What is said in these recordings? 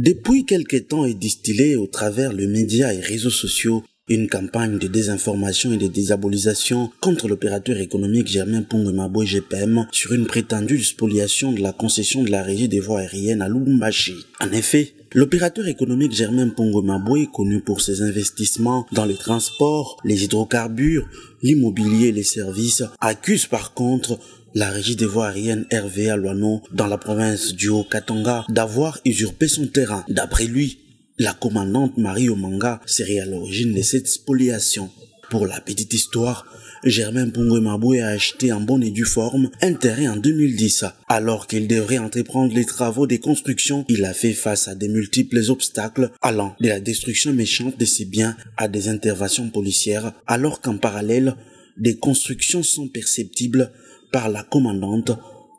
Depuis quelque temps est distillée au travers les médias et réseaux sociaux une campagne de désinformation et de diabolisation contre l'opérateur économique Germain Maboué GPM sur une prétendue spoliation de la concession de la régie des voies aériennes à Lubumbashi. En effet, l'opérateur économique Germain Maboué, connu pour ses investissements dans les transports, les hydrocarbures, l'immobilier et les services, accuse par contre la régie des voies aériennes RVA Loano dans la province du Haut-Katanga d'avoir usurpé son terrain. D'après lui, la commandante Marie Omanga serait à l'origine de cette spoliation. Pour la petite histoire, Germain Maboué a acheté en bonne et due forme un terrain en 2010. Alors qu'il devrait entreprendre les travaux de construction, il a fait face à de multiples obstacles allant de la destruction méchante de ses biens à des interventions policières, alors qu'en parallèle, des constructions sont perceptibles par la commandante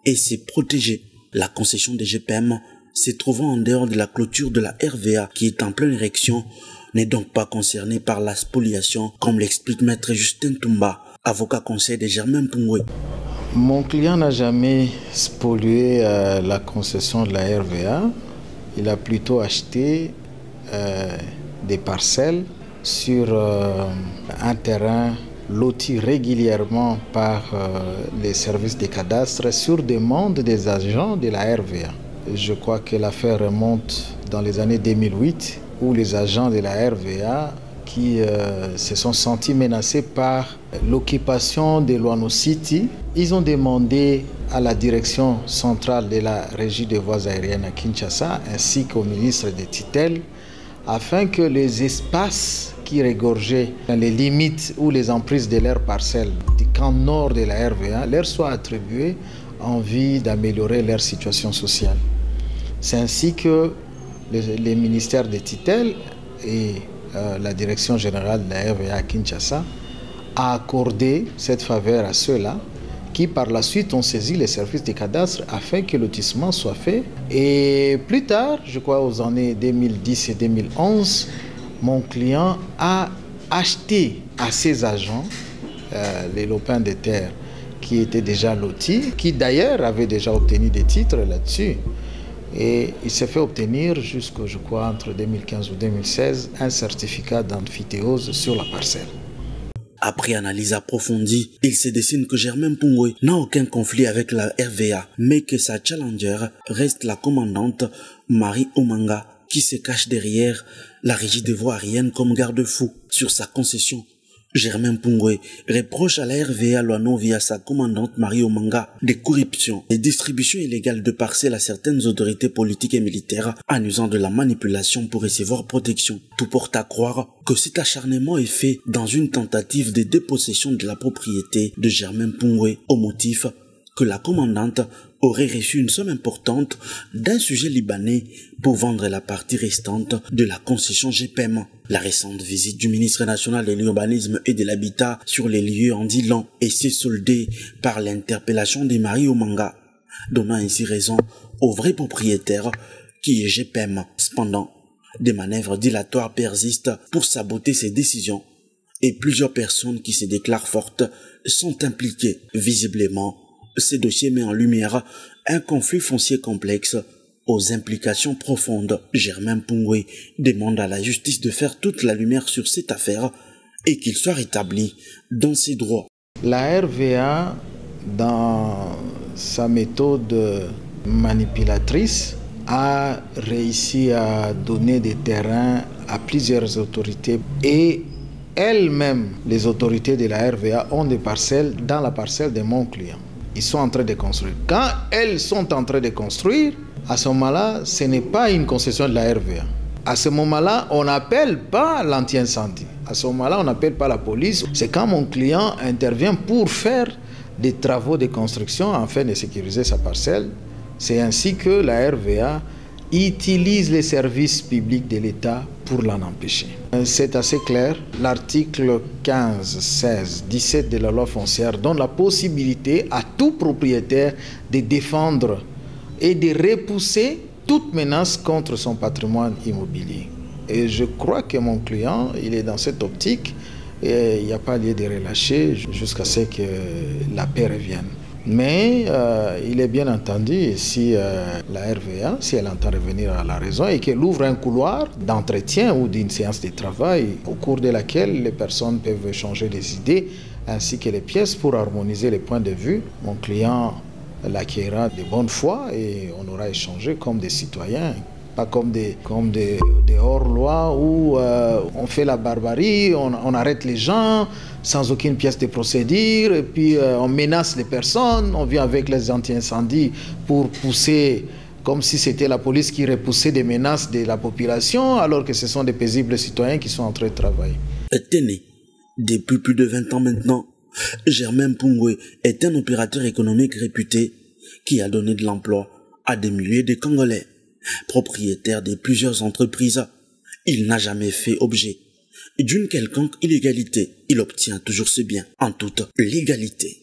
et s'est protégée. La concession des GPM, se trouvant en dehors de la clôture de la RVA qui est en pleine érection, n'est donc pas concernée par la spoliation, comme l'explique maître Justin Toumba, avocat conseil de Germain Maboué. Mon client n'a jamais spolié la concession de la RVA. Il a plutôt acheté des parcelles sur un terrain loti régulièrement par les services des cadastres sur demande des agents de la RVA. Je crois que l'affaire remonte dans les années 2008 où les agents de la RVA qui se sont sentis menacés par l'occupation de Loano City, ils ont demandé à la direction centrale de la régie des voies aériennes à Kinshasa ainsi qu'au ministre des Tutelles afin que les espaces qui regorgeaient dans les limites ou les emprises de leurs parcelles du camp nord de la RVA leur soient attribués en vue d'améliorer leur situation sociale. C'est ainsi que les ministères des tutelles et la direction générale de la RVA à Kinshasa a accordé cette faveur à ceux-là qui par la suite ont saisi les services des cadastres afin que le lotissement soit fait. Et plus tard, je crois aux années 2010 et 2011, mon client a acheté à ses agents les lopins de terre qui étaient déjà lotis, qui d'ailleurs avaient déjà obtenu des titres là-dessus. Et il s'est fait obtenir jusqu'au, je crois, entre 2015 ou 2016, un certificat d'amphithéose sur la parcelle. Après analyse approfondie, il se dessine que Germain Maboué n'a aucun conflit avec la RVA, mais que sa challenger reste la commandante Marie Omanga, qui se cache derrière la régie des voies aériennes comme garde-fou sur sa concession. Germain Maboué reproche à la RVA Loano via sa commandante Marie Omanga des corruptions, des distributions illégales de parcelles à certaines autorités politiques et militaires en usant de la manipulation pour recevoir protection. Tout porte à croire que cet acharnement est fait dans une tentative de dépossession de la propriété de Germain Maboué au motif que la commandante aurait reçu une somme importante d'un sujet libanais pour vendre la partie restante de la concession GPM. La récente visite du ministre national de l'urbanisme et de l'habitat sur les lieux en dit long et s'est soldée par l'interpellation de Marie Omanga, donnant ainsi raison au vrai propriétaire qui est GPM. Cependant, des manœuvres dilatoires persistent pour saboter ces décisions et plusieurs personnes qui se déclarent fortes sont impliquées. Visiblement, ce dossier met en lumière un conflit foncier complexe aux implications profondes. Germain Maboué demande à la justice de faire toute la lumière sur cette affaire et qu'il soit rétabli dans ses droits. La RVA, dans sa méthode manipulatrice, a réussi à donner des terrains à plusieurs autorités et elles-mêmes, les autorités de la RVA, ont des parcelles dans la parcelle de mon client. Ils sont en train de construire. Quand elles sont en train de construire, à ce moment-là, ce n'est pas une concession de la RVA. À ce moment-là, on n'appelle pas l'anti-incendie. À ce moment-là, on n'appelle pas la police. C'est quand mon client intervient pour faire des travaux de construction afin de sécuriser sa parcelle. C'est ainsi que la RVA utilise les services publics de l'État pour l'en empêcher. C'est assez clair. L'article 15, 16, 17 de la loi foncière donne la possibilité à tout propriétaire de défendre et de repousser toute menace contre son patrimoine immobilier. Et je crois que mon client, il est dans cette optique et il n'y a pas lieu de relâcher jusqu'à ce que la paix revienne. Mais il est bien entendu, si la RVA, si elle entend revenir à la raison et qu'elle ouvre un couloir d'entretien ou d'une séance de travail au cours de laquelle les personnes peuvent échanger des idées ainsi que les pièces pour harmoniser les points de vue, mon client l'accueillera de bonne foi et on aura échangé comme des citoyens. Pas comme des hors-loi où on fait la barbarie, on arrête les gens sans aucune pièce de procédure et puis on menace les personnes, on vient avec les anti-incendies pour pousser comme si c'était la police qui repoussait des menaces de la population alors que ce sont des paisibles citoyens qui sont en train de travailler. Tenez, depuis plus de 20 ans maintenant, Germain Mpungwe est un opérateur économique réputé qui a donné de l'emploi à des milliers de Congolais. Propriétaire de plusieurs entreprises, il n'a jamais fait objet d'une quelconque illégalité. Il obtient toujours ses biens en toute légalité.